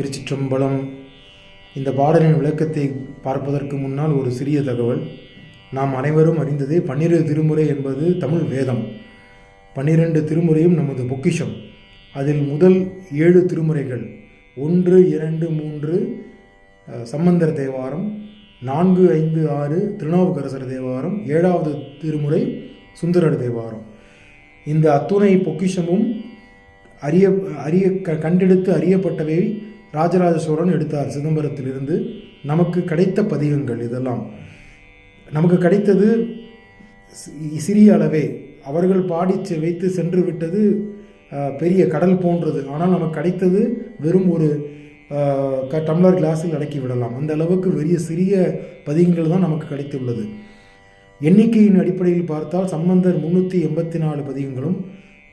திருச்சிற்றம்பலம். இந்த பாடலின் விளக்கத்தை பார்ப்பதற்கு முன்னால் ஒரு சிறிய தகவல். நாம் அனைவரும் அறிந்ததே 12 திருமுறை என்பது தமிழ் வேதம். 12 திருமுறையும் நமது பொக்கிஷம். அதில் முதல் 7 திருமுறைகள் 1, 2, 3 சம்பந்தர் தேவாரம், 4, 5, 6 திருநாவுக்கரசர் தேவாரம், 7வது திருமுறை சுந்தரர் தேவாரம். இந்த அத்துணை பொக்கிஷமும் கண்டெடுத்து அறியப்பட்டவை ராஜராஜ சோழன் எடுத்தார் சிதம்பரத்திலிருந்து. நமக்கு கிடைத்த பதிகங்கள் இதெல்லாம். நமக்கு கிடைத்தது சிறிய அளவே. அவர்கள் பாடி வைத்து சென்று விட்டது பெரிய கடல் போன்றது. ஆனால் நமக்கு கிடைத்தது வெறும் ஒரு டம்ளர் கிளாஸில் அடக்கி விடலாம். அந்த அளவுக்கு சிறிய பதிகங்கள் தான் நமக்கு கிடைத்துள்ளது. எண்ணிக்கையின் அடிப்படையில் பார்த்தால் சம்பந்தர் 384 பதிகங்களும்,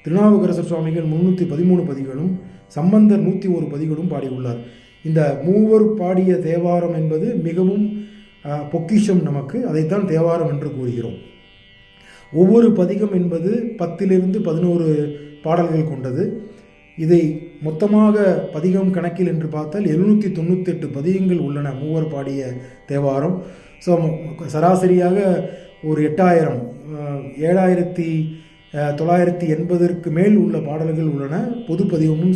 திருநாவுக்கரசர் சுவாமிகள் 313 பதிகளும், சம்பந்தர் 101 பதிகளும் பாடியுள்ளார். இந்த மூவர் பாடிய தேவாரம் என்பது மிகவும் பொக்கிஷம் நமக்கு. அதைத்தான் தேவாரம் என்று கூறுகிறோம். ஒவ்வொரு பதிகம் என்பது 10 to 11 பாடல்கள் கொண்டது. இதை மொத்தமாக பதிகம் கணக்கில் என்று பார்த்தால் 798 பதிகங்கள் உள்ளன மூவர் பாடிய தேவாரம். ஸோ சராசரியாக ஒரு 7,980 மேல் உள்ள பாடல்கள் உள்ளன. பொது பதிகமும்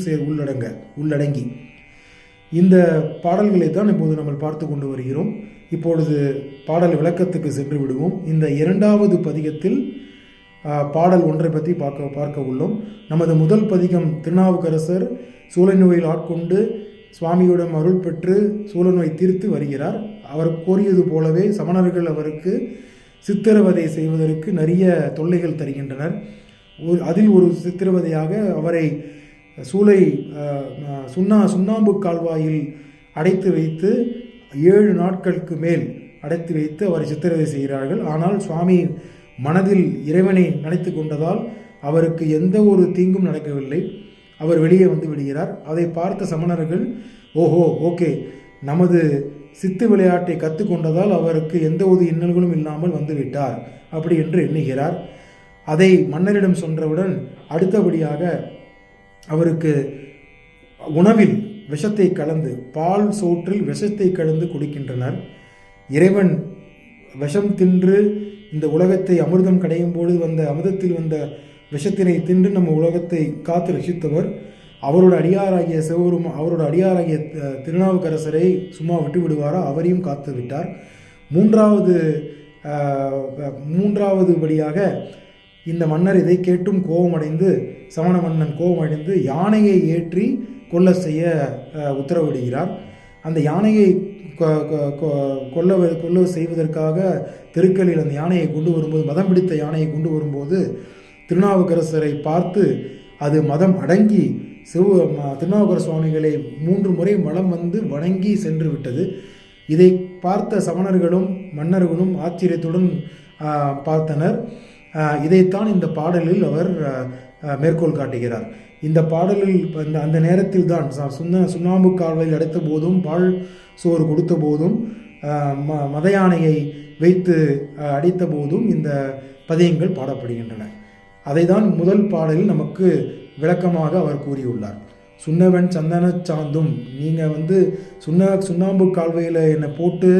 உள்ளடங்கி இந்த பாடல்களை தான் இப்போது நம்ம பார்த்து கொண்டு வருகிறோம். இப்பொழுது பாடல் விளக்கத்துக்கு சென்று விடுவோம். இந்த 2வது பதிகத்தில் பாடல் ஒன்றை பற்றி பார்க்க உள்ளோம். நமது முதல் பதிகம் திருநாவுக்கரசர் சூளை நோயில் ஆட்கொண்டு சுவாமியிடம் அருள் பெற்று சூள நோய் தீர்த்து வருகிறார். அவர் கோரியது போலவே சமணர்கள் அவருக்கு சித்திரவதை செய்வதற்கு நிறைய தொல்லைகள் தருகின்றனர். அதில் ஒரு சித்திரவதையாக அவரை சுண்ணாம்பு கால்வாயில் அடைத்து வைத்து 7 நாட்களுக்கு மேல் அடைத்து வைத்து அவரை சித்திரவதை செய்கிறார்கள். ஆனால் சுவாமி மனதில் இறைவனை நினைத்து கொண்டதால் அவருக்கு எந்த ஒரு தீங்கும் நடக்கவில்லை. அவர் வெளியே வந்து விடுகிறார். அதை பார்த்த சமணர்கள், ஓகே, நமது சித்து விளையாட்டை கற்றுக்கொண்டதால் அவருக்கு எந்த ஒரு இன்னல்களும் இல்லாமல் வந்துவிட்டார் அப்படி என்று எண்ணுகிறார். அதை மன்னரிடம் சொன்னவுடன் அடுத்தபடியாக அவருக்கு உணவில் விஷத்தை கலந்து, பால் சோற்றில் விஷத்தை கலந்து குடிக்கின்றனர். இறைவன் விஷம் தின்று இந்த உலகத்தை அமிர்தம் கடையும் பொழுது வந்த அமிர்தத்தில் வந்த விஷத்தினை தின்று நம்ம உலகத்தை காத்து ரசித்தவர். அவரோட அடியாராகிய அவரோட அடியாராகிய திருநாவுக்கரசரை சும்மா விட்டு விடுவாரா? அவரையும் காத்து விட்டார். மூன்றாவது படியாக இந்த மன்னர் இதை கேட்டும் கோபமடைந்து, சமண மன்னன் கோபமடைந்து யானையை ஏற்றி கொல்ல செய்ய உத்தரவிடுகிறார். அந்த யானையை கொல்ல செய்வதற்காக தெருக்களில் அந்த யானையை கொண்டு வரும்போது, மதம் பிடித்த யானையை கொண்டு வரும்போது திருநாவுக்கரசரை பார்த்து அது மதம் அடங்கி திருநாவுக்கர சுவாமிகளை 3 முறை வலம் வந்து வணங்கி சென்று விட்டது. இதை பார்த்த சமணர்களும் மன்னர்களும் ஆச்சரியத்துடன் பார்த்தனர். இதைத்தான் இந்த பாடலில் அவர் மேற்கோள் காட்டுகிறார். இந்த பாடலில் அந்த நேரத்தில் தான் சுண்ணாம்பு கால்வாயில் அடைத்த போதும், பால் சோறு கொடுத்த போதும், மத யானையை வைத்து அடித்த போதும் இந்த பதியங்கள் பாடப்படுகின்றன. அதை தான் முதல் பாடலில் நமக்கு விளக்கமாக அவர் கூறியுள்ளார். சுண்ணவன் சந்தன சாந்தும், நீங்கள் சுண்ணாம்பு கால்வையில் என்னை போட்டு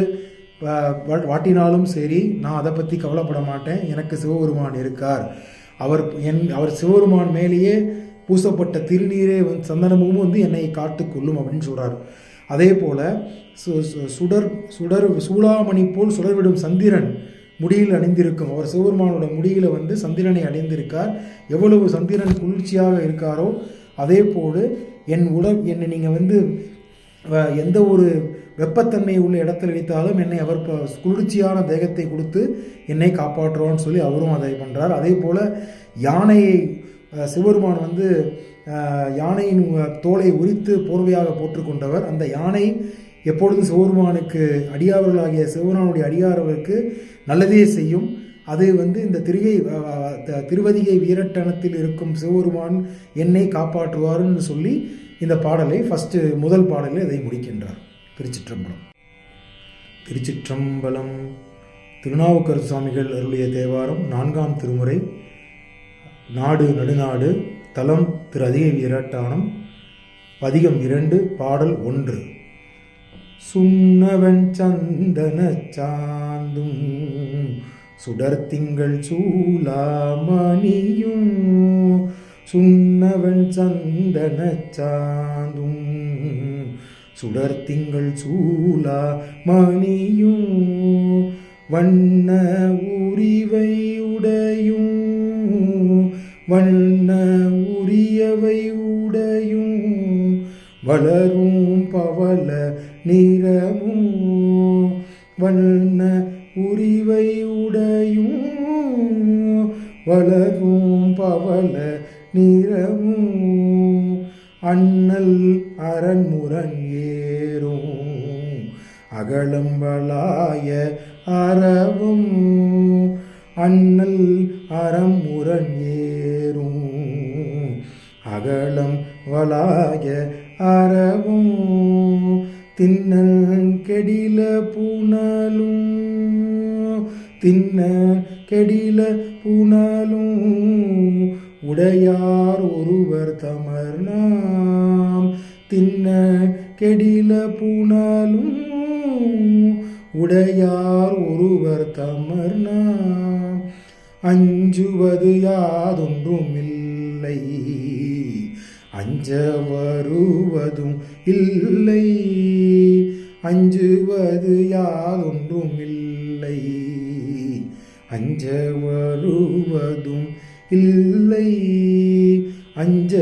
வாட்டினாலும் சரி, நான் அதை பற்றி கவலைப்பட மாட்டேன். எனக்கு சிவபெருமான் இருக்கார். அவர் சிவபெருமான் மேலேயே பூசப்பட்ட திருநீரே சந்தனமும் என்னை காத்துக்கொள்ளும் அப்படின்னு சொல்கிறார். அதே போல் சூளாமணி போல் சுடர்விடும் சந்திரன் முடியில் அணிந்திருக்கும். அவர் சிவபெருமானோட முடியில் சந்திரனை அணிந்திருக்கார். எவ்வளவு சந்திரன் குளிர்ச்சியாக இருக்காரோ அதே போல் என்னை நீங்கள் எந்த ஒரு வெப்பத்தன்மை உள்ள இடத்தில் வைத்தாலும் என்னை அவர் குளிர்ச்சியான தேகத்தை கொடுத்து என்னை காப்பாற்றுவான்னு சொல்லி அவரும் அதை பண்ணுறார். அதே போல் யானையை சிவபெருமான் யானையின் தோலை உரித்து போர்வையாக போற்றுக்கொண்டவர். அந்த யானை எப்பொழுதும் சிவபெருமானுக்கு அடியார்களாகிய சிவபெருமானுடைய அடியார்களுக்கு நல்லதே செய்யும். அது இந்த திருவதிகை வீரட்டனத்தில் இருக்கும் சிவபெருமான் என்னை காப்பாற்றுவார்னு சொல்லி இந்த பாடலை முதல் பாடலில் அதை முடிக்கின்றார். திருச்சிற்றம்பலம். திருநாவுக்கரசு சுவாமிகள் அருளிய தேவாரம் 4ஆம் திருமுறை. நாடு நடுநாடு, தலம் திரு அதிகை வீரட்டானம், பதிகம் 2 பாடல் 1. சுண்ணவன் சந்தன சாந்தும் சுடர்த்திங்கள் சூளாமணியும் சுண்ணவன் சந்தன சாந்தும் சுடர்த்திங்கள் சூளாமணியும் வண்ண உரிவை உடையும் வண்ண உரியவை உடையும் வளரும் பவள நிறமும் வண்ண உரிவை உடையும் வளரும் பவள நிறமும் அண்ணல் அரண்முரண் ஏறும் அகலம்பலாய அறவும் அண்ணல் அறமுரண் ஏறும் அகலம் வளாய அறவும் திண்ணல் கெடில புனலும் திண்ண கெடில புனலும் உடையார் ஒருவர் தமர் நாம் திண்ண கெடில புனலும் உடையார் ஒருவர் தமர் நாம் அஞ்சுவது யாதொன்றுமில்லை அஞ்ச வருவதும் இல்லை அஞ்சுவது யாதொன்றுமில்லை அஞ்ச வருவதும் இல்லை அஞ்ச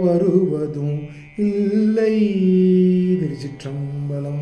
வருவதும் இல்லை. திருச்சிற்றம்பலம்.